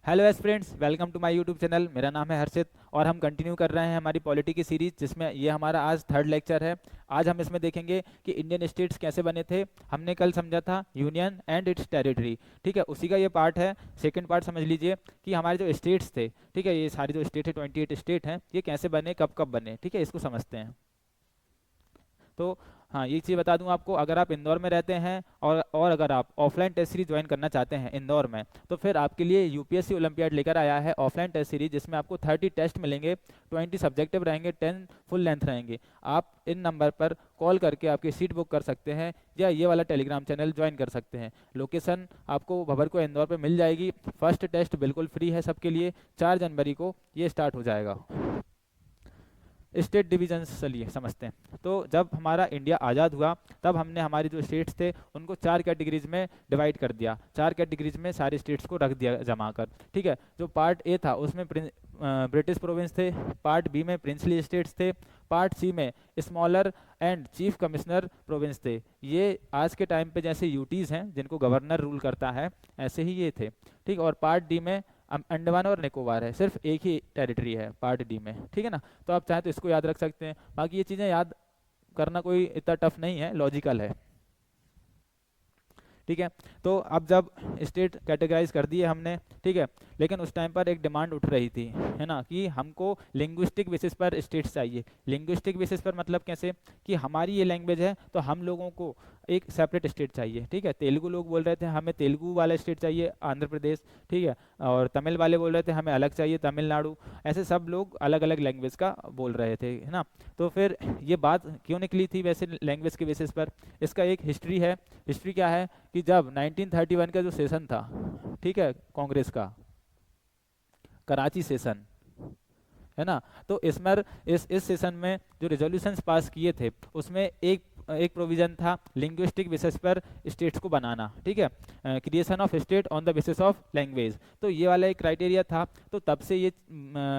Hello एस friends, welcome to my YouTube channel. मेरा नाम है हर्षित और हम कंटिन्यू कर रहे हैं हमारी पॉलिटी की सीरीज, जिसमें ये हमारा आज थर्ड लेक्चर है। आज हम इसमें देखेंगे कि इंडियन स्टेट्स कैसे बने थे। हमने कल समझा था यूनियन एंड इट्स टेरिटरी, ठीक है, उसी का ये पार्ट है। सेकंड पार्ट समझ लीजिए कि हमारे जो स्टेट्स थे, ठीक है, ये सारी जो स्टेट है 28 स्टेट हैं, ये कैसे बने, कब कब बने, ठीक है, इसको समझते हैं। तो हाँ, ये चीज़ बता दूं आपको, अगर आप इंदौर में रहते हैं और अगर आप ऑफलाइन टेस्ट सीरीज ज्वाइन करना चाहते हैं इंदौर में, तो फिर आपके लिए यूपीएससी ओलंपियाड लेकर आया है ऑफलाइन टेस्ट सीरीज, जिसमें आपको 30 टेस्ट मिलेंगे, 20 सब्जेक्टिव रहेंगे, 10 फुल लेंथ रहेंगे। आप इन नंबर पर कॉल करके आपकी सीट बुक कर सकते हैं या ये वाला टेलीग्राम चैनल ज्वाइन कर सकते हैं। लोकेशन आपको भभरको इंदौर पे मिल जाएगी। फर्स्ट टेस्ट बिल्कुल फ्री है सबके लिए। 4 जनवरी को ये स्टार्ट हो जाएगा। स्टेट डिविजन्स चलिए समझते हैं। तो जब हमारा इंडिया आज़ाद हुआ, तब हमने हमारे जो स्टेट्स थे उनको 4 कैटेगरीज में डिवाइड कर दिया। 4 कैटेगरीज में सारे स्टेट्स को रख दिया जमा कर, ठीक है। जो पार्ट ए था उसमें ब्रिटिश प्रोविंस थे, पार्ट बी में प्रिंसली स्टेट्स थे, पार्ट सी में smaller and chief commissioner province थे। ये आज के टाइम पे जैसे यूटीज़ हैं जिनको गवर्नर रूल करता है, ऐसे ही ये थे, ठीक। और पार्ट डी में अंडमान और निकोबार है, सिर्फ एक ही टेरिटरी है पार्ट डी में, ठीक है ना। तो आप चाहें तो इसको याद रख सकते हैं। बाकी ये चीज़ें याद करना कोई इतना टफ नहीं है, लॉजिकल है, ठीक है। तो अब जब स्टेट कैटेगराइज कर दिए हमने, ठीक है, लेकिन उस टाइम पर एक डिमांड उठ रही थी, है ना, कि हमको लिंग्विस्टिक बेसिस पर स्टेट्स चाहिए। लिंग्विस्टिक बेसिस पर मतलब कैसे, कि हमारी ये लैंग्वेज है तो हम लोगों को एक सेपरेट स्टेट चाहिए, ठीक है। तेलुगु लोग बोल रहे थे हमें तेलुगु वाला स्टेट चाहिए, आंध्र प्रदेश, ठीक है। और तमिल वाले बोल रहे थे हमें अलग चाहिए, तमिलनाडु। ऐसे सब लोग अलग अलग लैंग्वेज का बोल रहे थे, है ना। तो फिर ये बात क्यों निकली थी वैसे लैंग्वेज के बेसिस पर, इसका एक हिस्ट्री है। हिस्ट्री क्या है कि जब 1931 का जो सेशन था, ठीक है, कांग्रेस का कराची सेशन, है ना। तो इसमें इस सेशन में जो रेजोल्यूशंस पास किए थे उसमें एक एक प्रोविजन था लिंग्विस्टिक बेसिस पर स्टेट्स को बनाना, ठीक है, creation of state on the basis of language. तो ये वाला एक क्राइटेरिया था। तो तब से ये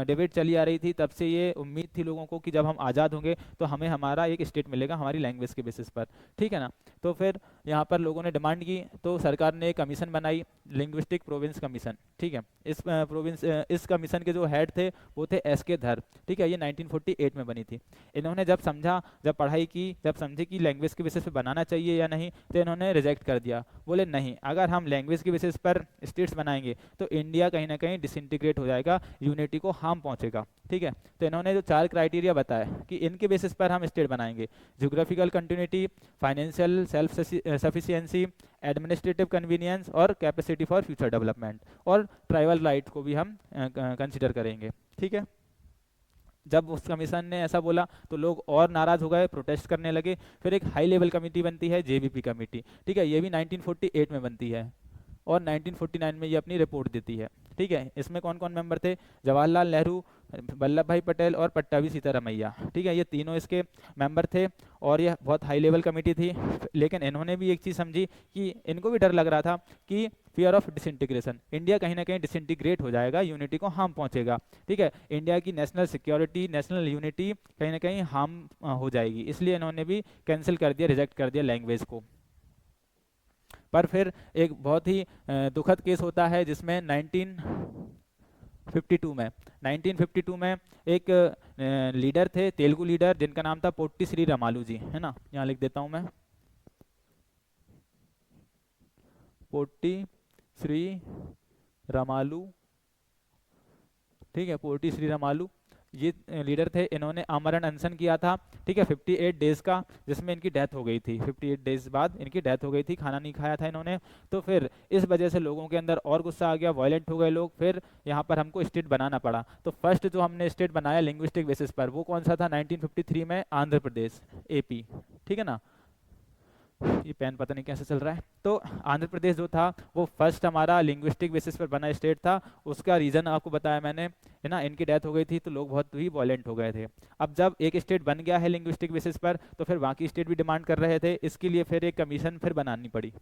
डिबेट चली आ रही थी, तब से ये उम्मीद थी लोगों को कि जब हम आज़ाद होंगे तो हमें हमारा एक स्टेट मिलेगा हमारी लैंग्वेज के बेसिस पर, ठीक है ना। तो फिर यहाँ पर लोगों ने डिमांड की, तो सरकार ने एक कमीशन बनाई, लिंग्विस्टिक प्रोविंस कमीशन, ठीक है। इस कमीशन के जो हेड थे वो थे एस के धर, ठीक है। ये 1948 में बनी थी। इन्होंने जब पढ़ाई की, जब समझे कि लैंग्वेज के बेसिस पे बनाना चाहिए या नहीं, तो इन्होंने रिजेक्ट कर दिया। बोले नहीं, अगर हम लैंग्वेज के बेसिस पर स्टेट्स बनाएंगे तो इंडिया कहीं ना कहीं डिसइंटीग्रेट हो जाएगा, यूनिटी को हार्म पहुंचेगा, ठीक है। तो इन्होंने जो 4 क्राइटेरिया बताए कि इनके बेसिस पर हम स्टेट बनाएंगे: geographical continuity, financial self sufficiency, administrative convenience और कैपेसिटी फॉर फ्यूचर डेवलपमेंट, और ट्राइबल राइट को भी हम कंसिडर करेंगे, ठीक है। जब उस कमीशन ने ऐसा बोला तो लोग और नाराज हो गए, प्रोटेस्ट करने लगे। फिर एक हाई लेवल कमेटी बनती है, जेबीपी कमेटी, ठीक है। ये भी 1948 में बनती है और 1949 में ये अपनी रिपोर्ट देती है, ठीक है। इसमें कौन कौन मेंबर थे? जवाहरलाल नेहरू, वल्लभ भाई पटेल और पट्टाभी सीतारमैया, ठीक है, ये तीनों इसके मेंबर थे। और यह बहुत हाई लेवल कमेटी थी। लेकिन इन्होंने भी एक चीज़ समझी कि इनको भी डर लग रहा था कि फियर ऑफ डिसइंटीग्रेशन, इंडिया कहीं ना कहीं डिसइंटीग्रेट हो जाएगा, यूनिटी को हार्म पहुंचेगा, ठीक है। इंडिया की नेशनल सिक्योरिटी, नेशनल यूनिटी कहीं ना कहीं हार्म हो जाएगी, इसलिए इन्होंने भी कैंसिल कर दिया, रिजेक्ट कर दिया लैंग्वेज को। पर फिर एक बहुत ही दुखद केस होता है, जिसमें 1952 में एक लीडर थे, तेलुगु लीडर, जिनका नाम था पोट्टी श्री रामालू जी, है ना, यहाँ लिख देता हूँ मैं, पोट्टी श्री रामालू, ठीक है, पोट्टी श्री रामालू। ये लीडर थे, इन्होंने आमरण अनशन किया था, ठीक है, 58 डेज का, जिसमें इनकी डेथ हो गई थी। 58 डेज बाद इनकी डेथ हो गई थी, खाना नहीं खाया था इन्होंने। तो फिर इस वजह से लोगों के अंदर और गुस्सा आ गया, वायलेंट हो गए लोग। फिर यहाँ पर हमको स्टेट बनाना पड़ा। तो फर्स्ट जो हमने स्टेट बनाया लिंग्विस्टिक बेसिस पर, वो कौन सा था? 1953 में आंध्र प्रदेश, एपी, ठीक है ना। ये पेन पता नहीं कैसे चल रहा है। तो आंध्र प्रदेश जो था वो फर्स्ट हमारा लिंग्विस्टिक बेसिस पर बना स्टेट था। उसका रीज़न आपको बताया मैंने, है ना, इनकी डेथ हो गई थी तो लोग बहुत ही वॉयलेंट हो गए थे। अब जब एक स्टेट बन गया है लिंग्विस्टिक बेसिस पर, तो फिर बाकी स्टेट भी डिमांड कर रहे थे, इसके लिए फिर एक कमीशन फिर बनानी पड़ी।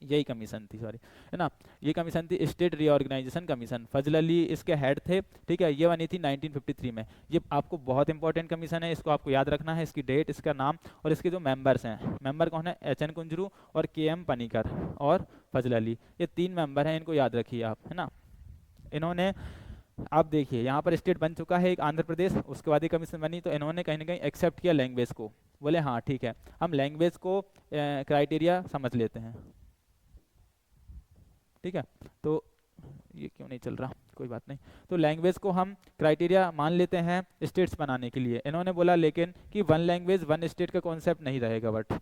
यही कमीशन थी, सॉरी, है ना। ये कमीशन थी स्टेट रीऑर्गेनाइजेशन कमीशन, फजल अली इसके हेड थे, ठीक है। ये बनी थी 1953 में। ये आपको बहुत इंपॉर्टेंट कमीशन है, इसको आपको याद रखना है, इसकी डेट, इसका नाम और इसके जो मेंबर्स हैं। मेंबर कौन है? एच एन कुंजरू और के एम पनीकर और फजल अली, ये 3 मेंबर हैं, इनको याद रखिए आप, है ना। इन्होंने, आप देखिए यहाँ पर स्टेट बन चुका है एक आंध्र प्रदेश, उसके बाद ही कमीशन बनी, तो इन्होंने कहीं ना कहीं एक्सेप्ट किया लैंग्वेज को, बोले हाँ ठीक है हम लैंग्वेज को क्राइटेरिया समझ लेते हैं, ठीक है। तो ये क्यों नहीं चल रहा, कोई बात नहीं। तो लैंग्वेज को हम क्राइटेरिया मान लेते हैं स्टेट्स बनाने के लिए। इन्होंने बोला लेकिन कि वन लैंग्वेज वन स्टेट का कॉन्सेप्ट नहीं रहेगा, बट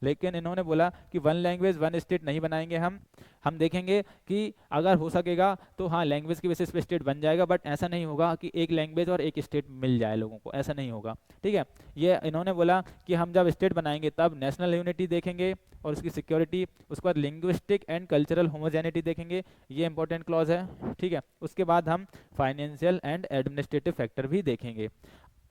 लेकिन इन्होंने बोला कि वन लैंग्वेज वन स्टेट नहीं बनाएंगे हम देखेंगे कि अगर हो सकेगा तो हाँ लैंग्वेज की बेसिस पे स्टेट बन जाएगा, बट ऐसा नहीं होगा कि एक लैंग्वेज और एक स्टेट मिल जाए लोगों को, ऐसा नहीं होगा, ठीक है। ये इन्होंने बोला कि हम जब स्टेट बनाएंगे तब नेशनल यूनिटी देखेंगे और उसकी सिक्योरिटी, उसके बाद लिंग्विस्टिक एंड कल्चरल होमोजेनिटी देखेंगे, ये इंपॉर्टेंट क्लॉज है, ठीक है। उसके बाद हम फाइनेंशियल एंड एडमिनिस्ट्रेटिव फैक्टर भी देखेंगे।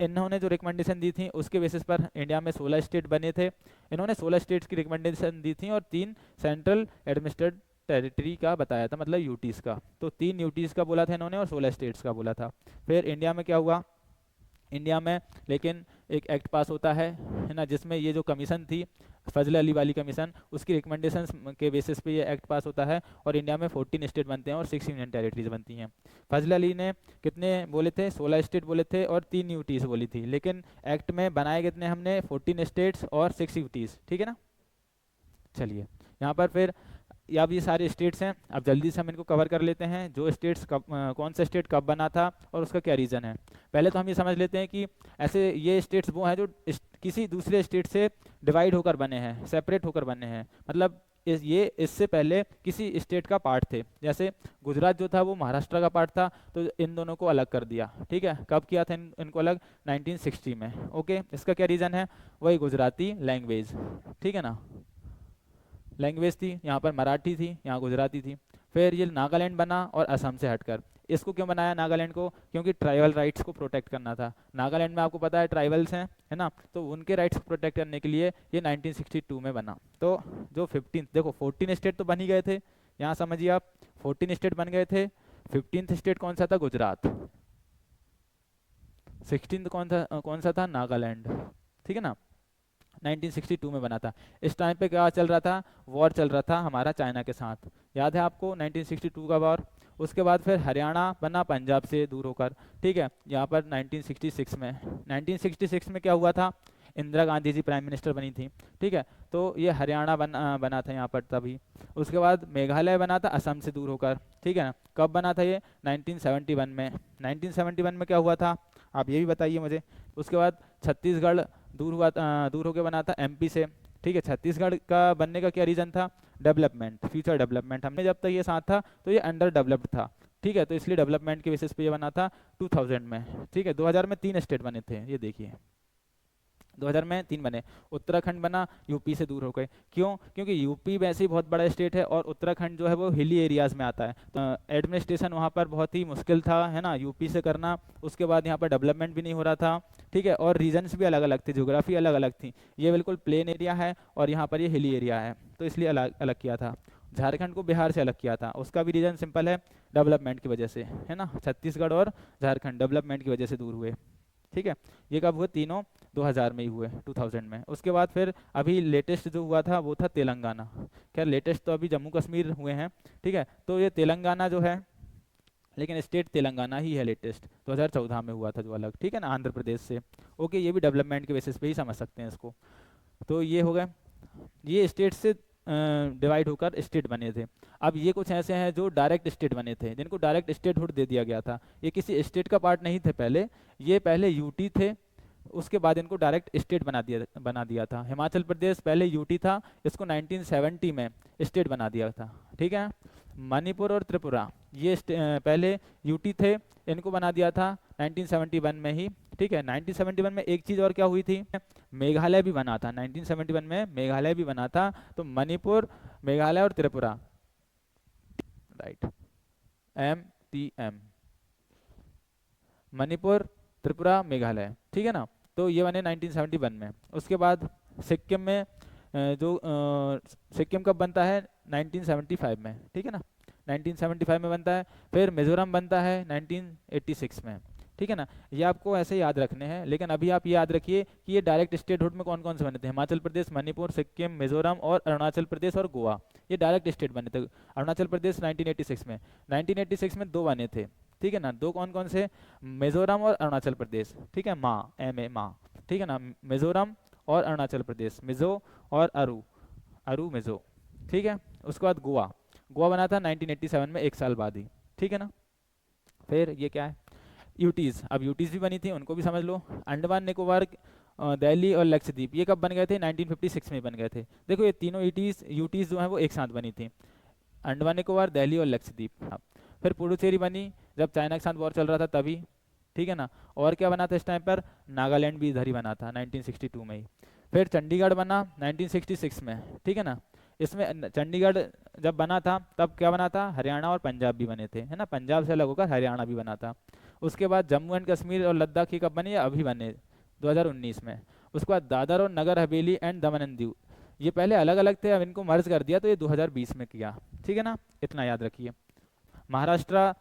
इन्होंने जो रिकमेंडेशन दी थी उसके बेसिस पर इंडिया में 16 स्टेट बने थे। इन्होंने 16 स्टेट्स की रिकमेंडेशन दी थी और 3 सेंट्रल एडमिनिस्ट्रेटेड टेरिटरी का बताया था, मतलब यूटीज़ का। तो 3 यूटीज़ का बोला था इन्होंने और 16 स्टेट्स का बोला था। फिर इंडिया में क्या हुआ, इंडिया में लेकिन एक एक्ट पास होता है ना, जिसमें ये जो कमीशन थी फजल अली वाली कमीशन, उसकी रिकमेंडेशंस के बेसिस पे ये एक्ट पास होता है और इंडिया में 14 स्टेट बनते हैं और 6 यूनियन टेरिटरीज बनती हैं। फजल अली ने कितने बोले थे? 16 स्टेट बोले थे और 3 यूटीज़ बोली थी, लेकिन एक्ट में बनाए कितने हमने? 14 स्टेट्स और 6 यूटीज़, ठीक है ना। चलिए यहाँ पर फिर अब ये सारे स्टेट्स हैं, अब जल्दी से हम इनको कवर कर लेते हैं, जो स्टेट्स कब कौन सा स्टेट कब बना था और उसका क्या रीज़न है। पहले तो हम ये समझ लेते हैं कि ऐसे ये स्टेट्स वो हैं जो किसी दूसरे स्टेट से डिवाइड होकर बने हैं, सेपरेट होकर बने हैं, मतलब ये इससे पहले किसी स्टेट का पार्ट थे। जैसे गुजरात जो था वो महाराष्ट्र का पार्ट था, तो इन दोनों को अलग कर दिया, ठीक है। कब किया था इनको अलग? 1960 में, ओके। इसका क्या रीज़न है? वही गुजराती लैंग्वेज, ठीक है ना, लैंग्वेज थी, यहाँ पर मराठी थी, यहाँ गुजराती थी। फिर ये नागालैंड बना और असम से हटकर। इसको क्यों बनाया नागालैंड को? क्योंकि ट्राइबल राइट्स को प्रोटेक्ट करना था। नागालैंड में आपको पता है ट्राइबल्स हैं, है ना, तो उनके राइट्स को प्रोटेक्ट करने के लिए ये 1962 में बना। तो जो 15, देखो 14 स्टेट तो बन ही गए थे, यहाँ समझिए आप, 14 स्टेट बन गए थे। 15th स्टेट कौन सा था? गुजरात। 16th कौन सा था? नागालैंड, ठीक है ना। 1962 में बना था। इस टाइम पे क्या चल रहा था? वॉर चल रहा था हमारा चाइना के साथ, याद है आपको 1962 का वॉर। उसके बाद फिर हरियाणा बना पंजाब से दूर होकर, ठीक है, यहाँ पर 1966 में। 1966 में क्या हुआ था? इंदिरा गांधी जी प्राइम मिनिस्टर बनी थी, ठीक है, तो ये हरियाणा बना था यहाँ पर तभी। उसके बाद मेघालय बना था असम से दूर होकर, ठीक है ना। कब बना था ये? 1971 में। 1971 में क्या हुआ था आप ये भी बताइए मुझे। उसके बाद छत्तीसगढ़ दूर होके बना था एमपी से, ठीक है। छत्तीसगढ़ का बनने का क्या रीज़न था? Development, future development. हमने जब तक ये साथ था तो ये अंडर डेवलप्ड था, ठीक है, तो इसलिए डेवलपमेंट के बेसिस पे ये बना था 2000 में, ठीक है। 2000 में 3 स्टेट बने थे, ये देखिए 2000 में 3 बने। उत्तराखंड बना यूपी से दूर हो गए, क्यों? क्योंकि यूपी वैसे ही बहुत बड़ा स्टेट है और उत्तराखंड जो है वो हिली एरियाज में आता है, तो एडमिनिस्ट्रेशन वहाँ पर बहुत ही मुश्किल था, है ना, यूपी से करना। उसके बाद यहाँ पर डेवलपमेंट भी नहीं हो रहा था, ठीक है, और रीजन्स भी अलग अलग थे, ज्योग्राफी अलग अलग थी। ये बिल्कुल प्लेन एरिया है और यहाँ पर ये हिली एरिया है, तो इसलिए अलग अलग किया था। झारखंड को बिहार से अलग किया था, उसका भी रीज़न सिंपल है, डेवलपमेंट की वजह से, है ना। छत्तीसगढ़ और झारखंड डेवलपमेंट की वजह से दूर हुए, ठीक है। ये कब हुए? तीनों 2000 में ही हुए, 2000 में। उसके बाद फिर अभी लेटेस्ट जो हुआ था वो था तेलंगाना। खैर लेटेस्ट तो अभी जम्मू कश्मीर हुए हैं, ठीक है, तो ये तेलंगाना जो है, लेकिन स्टेट तेलंगाना ही है, लेटेस्ट 2014 में हुआ था जो अलग, ठीक है ना, आंध्र प्रदेश से। ओके, ये भी डेवलपमेंट के बेसिस पे ही समझ सकते हैं इसको। तो ये हो गए, ये स्टेट से डिवाइड होकर स्टेट बने थे। अब ये कुछ ऐसे हैं जो डायरेक्ट स्टेट बने थे, जिनको डायरेक्ट स्टेटहुड दे दिया गया था। ये किसी स्टेट का पार्ट नहीं थे पहले, ये पहले यूटी थे, उसके बाद इनको डायरेक्ट स्टेट बना दिया था। हिमाचल प्रदेश पहले यूटी था, इसको 1970 में स्टेट बना दिया था, ठीक है। मणिपुर और त्रिपुरा ये पहले यूटी थे, इनको बना दिया था 1971 में ही, ठीक है। 1971 में एक चीज़ और क्या हुई थी? मेघालय भी बना था 1971 में, मेघालय भी बना था। तो मणिपुर, मेघालय और त्रिपुरा, राइट, MTM, मणिपुर, त्रिपुरा, मेघालय, ठीक है ना। तो ये बने 1971 में। उसके बाद सिक्किम में जो सिक्किम कब बनता है 1975 में, ठीक है ना, 1975 में बनता है। फिर मिजोरम बनता है 1986 में, ठीक है ना। ये आपको ऐसे याद रखने हैं, लेकिन अभी आप ये याद रखिए कि ये डायरेक्ट स्टेटहुड में कौन कौन से बने थे, हिमाचल प्रदेश, मणिपुर, सिक्किम, मिजोरम और अरुणाचल प्रदेश और गोवा, ये डायरेक्ट स्टेट बने थे। अरुणाचल प्रदेश 1986 में, 1986 में दो बने थे, ठीक है ना, दो कौन कौन से, मिजोरम और अरुणाचल प्रदेश, ठीक है, माँ, एम ए माँ, ठीक है ना, मिजोरम और अरुणाचल प्रदेश, मिजो और अरु, अरु मिजो, ठीक है। उसके बाद गोवा, गोवा बना था 1987 में, एक साल बाद ही, ठीक है ना। फिर ये क्या है, यूटीज, अब यूटीज भी बनी थी, उनको भी समझ लो। अंडमान निकोबार, दिल्ली और लक्षद्वीप, ये कब बन गए थे, 1956 में बन गए थे। देखो ये तीनों यूटीज यूटीज जो है वो एक साथ बनी थी, अंडमान निकोबार, दिल्ली और लक्षद्वीप। हाँ। फिर पुडुचेरी बनी जब चाइना के साथ वॉर चल रहा था तभी, ठीक है ना। और क्या बना था इस टाइम पर, नागालैंड भी इधर ही बना था 1962 में ही। फिर चंडीगढ़ बना 1966 में, ठीक है ना। इसमें चंडीगढ़ जब बना था तब क्या बना था, हरियाणा और पंजाब भी बने थे, है ना, पंजाब से अलग होकर हरियाणा भी बना था। उसके बाद जम्मू एंड कश्मीर और लद्दाख ये कब बने, अभी बने 2019 में। उसके बाद दादर और Nagar Haveli and Daman and Diu, ये पहले अलग अलग थे, अब इनको मर्ज कर दिया तो ये 2020 में किया, ठीक है ना, इतना याद रखिए। महाराष्ट्र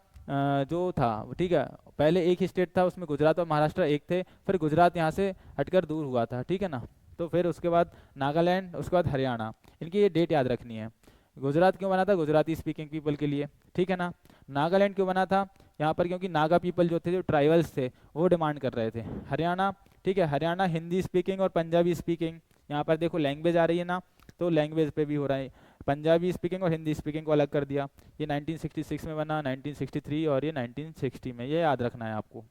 जो था ठीक है, पहले एक ही स्टेट था, उसमें गुजरात और महाराष्ट्र एक थे, फिर गुजरात यहाँ से हटकर दूर हुआ था, ठीक है ना। तो फिर उसके बाद नागालैंड, उसके बाद हरियाणा, इनकी ये डेट याद रखनी है। गुजरात क्यों बना था, गुजराती स्पीकिंग पीपल के लिए, ठीक है ना। नागालैंड क्यों बना था, यहाँ पर क्योंकि नागा पीपल जो थे, जो ट्राइबल्स थे, वो डिमांड कर रहे थे। हरियाणा, ठीक है, हरियाणा हिंदी स्पीकिंग और पंजाबी स्पीकिंग, यहाँ पर देखो लैंग्वेज आ रही है ना, तो लैंग्वेज पे भी हो रहा है, पंजाबी स्पीकिंग और हिंदी स्पीकिंग को अलग कर दिया। ये 1966 में बना, 1963 और ये 1960 में, ये याद रखना है आपको।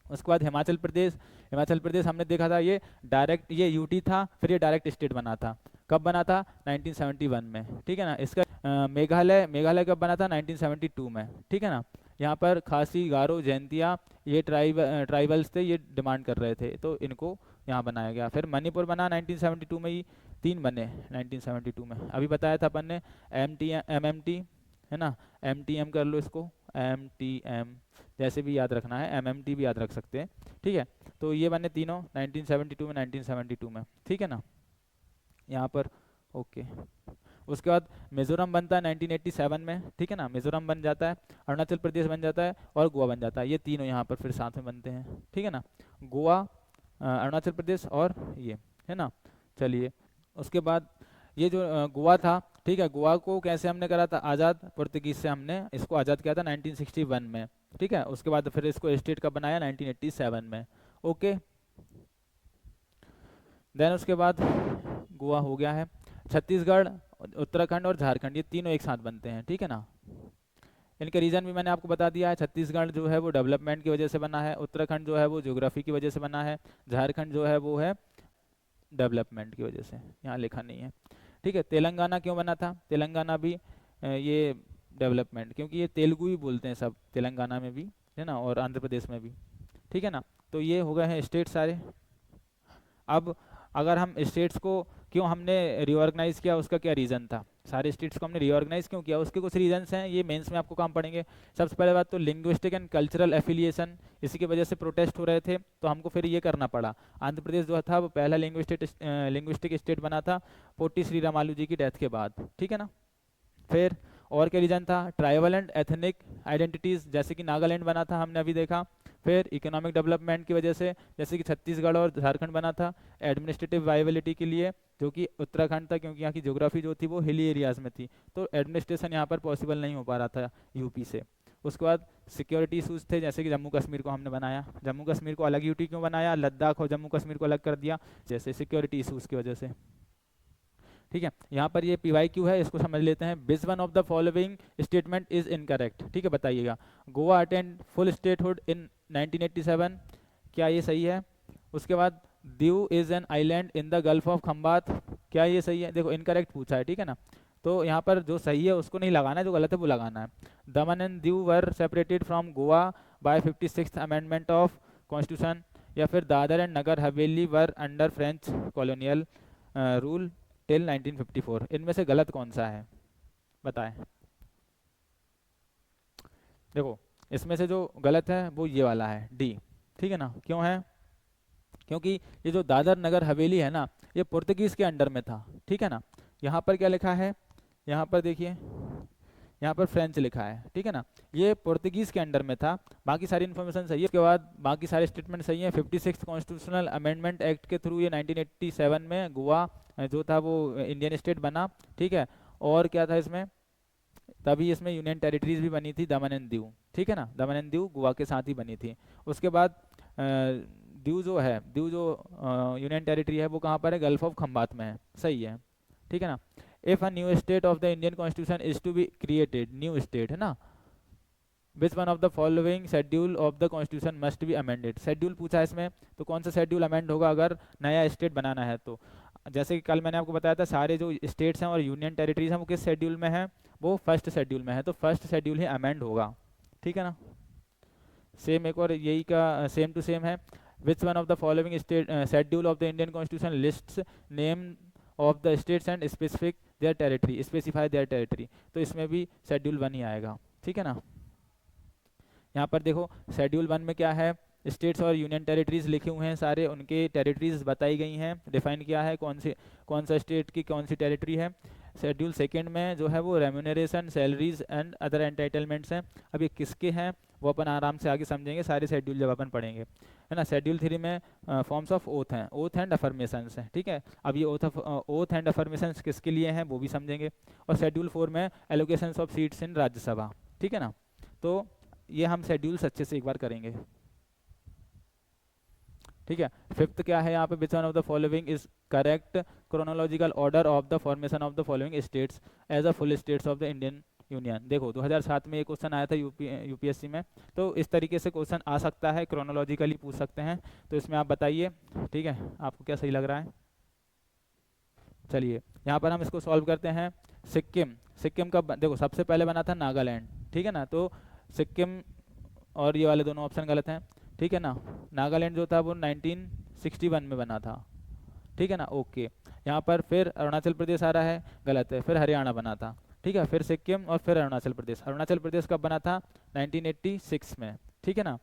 उसके बाद हिमाचल प्रदेश, हिमाचल प्रदेश हमने देखा था ये डायरेक्ट, ये यूटी था, फिर ये डायरेक्ट स्टेट बना था, कब बना था 1971 में, ठीक है ना। इसका मेघालय, मेघालय कब बना था 1972 में, ठीक है ना। यहाँ पर खासी, गारो, जैंतिया, ये ट्राइबल्स थे, ये डिमांड कर रहे थे, तो इनको यहाँ बनाया गया। फिर मणिपुर बना 1972 में ही, तीन बने 1972 में, अभी बताया था अपन ने, MMT, है ना, MTM कर लो इसको, MTM जैसे भी याद रखना है, MMT भी याद रख सकते हैं, ठीक है। तो ये बने तीनों 1972 में, 1972 में, ठीक है ना, यहाँ पर ओके। उसके बाद मिजोरम बनता है 1987 में, ठीक है ना, मिजोरम बन जाता है, अरुणाचल प्रदेश बन जाता है और गोवा बन जाता है, ये तीनों यहाँ पर फिर साथ में बनते हैं, ठीक है ना, गोवा, अरुणाचल प्रदेश और ये, है ना। चलिए उसके बाद ये जो गोवा था, ठीक है, गोवा को कैसे हमने करा था आज़ाद, पुर्तगीज से हमने इसको आज़ाद किया था 1961 में, ठीक है। उसके बाद फिर इसको स्टेट कब बनाया 1987 में, ओके। देन उसके बाद गोवा हो गया है, छत्तीसगढ़, उत्तराखंड और झारखंड, ये तीनों एक साथ बनते हैं, ठीक है ना। इनके रीजन भी मैंने आपको बता दिया है, छत्तीसगढ़ जो है वो डेवलपमेंट की वजह से बना है, उत्तराखंड जो है वो ज्योग्राफी की वजह से बना है, झारखंड जो है वो है डेवलपमेंट की वजह से, यहाँ लिखा नहीं है, ठीक है। तेलंगाना क्यों बना था, तेलंगाना भी ये डेवलपमेंट, क्योंकि ये तेलुगु भी बोलते हैं सब तेलंगाना में भी, है ना, और आंध्र प्रदेश में भी, ठीक है ना। तो ये हो गए हैं स्टेट सारे। अब अगर हम स्टेट्स को क्यों हमने रिऑर्गेनाइज किया, उसका क्या रीज़न था, सारे स्टेट्स को हमने रिऑर्गेनाइज क्यों किया, उसके कुछ रीजंस हैं, ये मेंस में आपको काम पड़ेंगे। सबसे पहले बात तो लिंग्विस्टिक एंड कल्चरल एफिलिएशन, इसी की वजह से प्रोटेस्ट हो रहे थे, तो हमको फिर ये करना पड़ा। आंध्र प्रदेश जो था वो पहला लिंग्विस्टिक स्टेट बना था पोटी श्री रामालू जी की डेथ के बाद, ठीक है ना। फिर और क्या रीजन था, ट्राइबल एंड एथनिक आइडेंटिटीज़, जैसे कि नागालैंड बना था हमने अभी देखा। फिर इकोनॉमिक डेवलपमेंट की वजह से, जैसे कि छत्तीसगढ़ और झारखंड बना था एडमिनिस्ट्रेटिव वाइबिलिटी के लिए, जो कि उत्तराखंड था क्योंकि यहाँ की ज्योग्राफी जो थी वो हिली एरियाज में थी, तो एडमिनिस्ट्रेशन यहाँ पर पॉसिबल नहीं हो पा रहा था यूपी से। उसके बाद सिक्योरिटी इशूज़ थे, जैसे कि जम्मू कश्मीर को हमने बनाया, जम्मू कश्मीर को अलग यूटी क्यों बनाया, लद्दाख और जम्मू कश्मीर को अलग कर दिया, जैसे सिक्योरिटी इशूज़ की वजह से, ठीक है। यहाँ पर ये PYQ है, इसको समझ लेते हैं। विच one of the following statement is incorrect, ठीक है, बताइएगा। गोवा अटेंड फुल स्टेटहुड इन 1987, क्या ये सही है। उसके बाद Diu is an island in the gulf of Khambhat, क्या ये सही है। देखो इनकरेक्ट पूछा है, ठीक है ना, तो यहाँ पर जो सही है उसको नहीं लगाना है, जो गलत है वो लगाना है। Daman and Diu were separated from Goa by 56th amendment of constitution, या फिर Dadra and Nagar Haveli were under French colonial rule till 1954, इनमें से गलत कौन सा है बताएं। देखो इसमें से जो गलत है वो ये वाला है, डी, ठीक है ना। क्यों है, क्योंकि ये जो दादर नगर हवेली है ना, ये पुर्तगीज़ के अंडर में था, ठीक है ना। यहाँ पर क्या लिखा है, यहाँ पर देखिए, यहाँ पर फ्रेंच लिखा है, ठीक है ना। ये पुर्तगीज़ के अंडर में था। बाकी सारी इन्फॉर्मेशन सही है, उसके बाद बाकी सारे स्टेटमेंट सही हैं। 56 कॉन्स्टिट्यूशनल अमेंडमेंट एक्ट के थ्रू ये 1987 में गोवा जो था वो इंडियन स्टेट बना, ठीक है। और क्या था इसमें, तभी इसमें यूनियन टेरिटरीज भी बनी थी, दमन एंड दीव, ठीक है ना। दमन एंड दीव गोवा के साथ ही बनी थी। उसके बाद दीव जो है, दीव जो यूनियन टेरिटरी है वो कहाँ पर है, गल्फ ऑफ खंबात में है, सही है, ठीक है ना। If a new state of the Indian constitution is to be created, new state है ना, which one of the following schedule of the constitution must be amended. Schedule पूछा है इसमें, तो कौन सा शेड्यूल अमेंड होगा अगर नया स्टेट बनाना है तो। जैसे कि कल मैंने आपको बताया था, सारे जो स्टेट्स हैं और यूनियन टेरिटरीज हैं वो किस शेड्यूल में है, वो फर्स्ट शेड्यूल में है, तो फर्स्ट शेड्यूल ही अमेंड होगा, ठीक है ना। सेम एक और यही का सेम टू सेम है, विच one of the following state schedule of the Indian constitution lists name of the states and specific their territory, specify their territory, तो इसमें भी शेड्यूल 1 ही आएगा, ठीक है ना। यहाँ पर देखो शेड्यूल 1 में क्या है, स्टेट्स और यूनियन टेरिटरीज लिखे हुए हैं सारे, उनके टेरिटरीज बताई गई हैं, डिफाइन किया है कौन सा स्टेट की कौन सी टेरिटरी है। शेड्यूल 2 में जो है वो remuneration, salaries and other entitlements हैं। अब ये किसके हैं वो अपन आराम से आगे समझेंगे, सारे शेड्यूल जब अपन पढ़ेंगे, है ना। शेड्यूल 3 में फॉर्म्स ऑफ ओथ हैं, ओथ एंड अफर्मेशंस हैं, ठीक है। अब ये ओथ एंड अफर्मेशंस किसके लिए हैं वो भी समझेंगे। और शेड्यूल 4 में allocations of seats in Rajya Sabha, ठीक है ना। तो ये हम शेड्यूल्स अच्छे से एक बार करेंगे, ठीक है। 5th क्या है यहाँ पे, which one of the following is correct chronological order of the formation of the following states as a full states of the Indian union. देखो 2007 में ये क्वेश्चन आया था यूपीएससी में, तो इस तरीके से क्वेश्चन आ सकता है, क्रोनोलॉजिकली पूछ सकते हैं। तो इसमें आप बताइए, ठीक है, आपको क्या सही लग रहा है। चलिए यहाँ पर हम इसको सॉल्व करते हैं। सिक्किम, सिक्किम का देखो सबसे पहले बना था नागालैंड, ठीक है ना। तो सिक्किम और ये वाले दोनों ऑप्शन गलत हैं, ठीक है ना। नागालैंड जो था वो 1961 में बना था, ठीक है ना, ओके। यहाँ पर फिर अरुणाचल प्रदेश आ रहा है, गलत है। फिर हरियाणा बना था, ठीक है। फिर सिक्किम और फिर अरुणाचल प्रदेश। अरुणाचल प्रदेश कब बना था, 1986 में, ठीक है ना।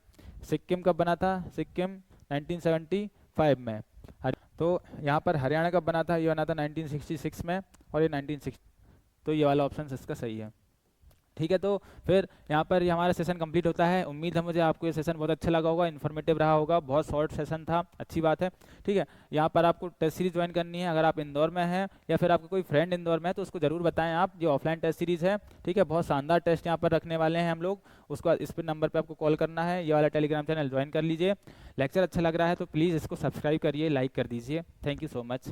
सिक्किम कब बना था, सिक्किम 1975 में। तो यहाँ पर हरियाणा कब बना था, ये बना था 1966 में, और ये 1960, तो ये वाला ऑप्शन इसका सही है, ठीक है। तो फिर यहाँ पर ये हमारा सेशन कंप्लीट होता है। उम्मीद है मुझे आपको ये सेशन बहुत अच्छा लगा होगा, इन्फॉर्मेटिव रहा होगा, बहुत शॉर्ट सेशन था, अच्छी बात है, ठीक है। यहाँ पर आपको टेस्ट सीरीज ज्वाइन करनी है, अगर आप इंदौर में हैं या फिर आपका कोई फ्रेंड इंदौर में है तो उसको जरूर बताएं आप, ये ऑफलाइन टेस्ट सीरीज है, ठीक है। बहुत शानदार टेस्ट यहाँ पर रखने वाले हैं हम लोग, उसको इस पर नंबर पर आपको कॉल करना है, ये वाला टेलीग्राम चैनल ज्वाइन कर लीजिए। लेक्चर अच्छा लग रहा है तो प्लीज़ इसको सब्सक्राइब करिए, लाइक कर दीजिए। Thank you so much.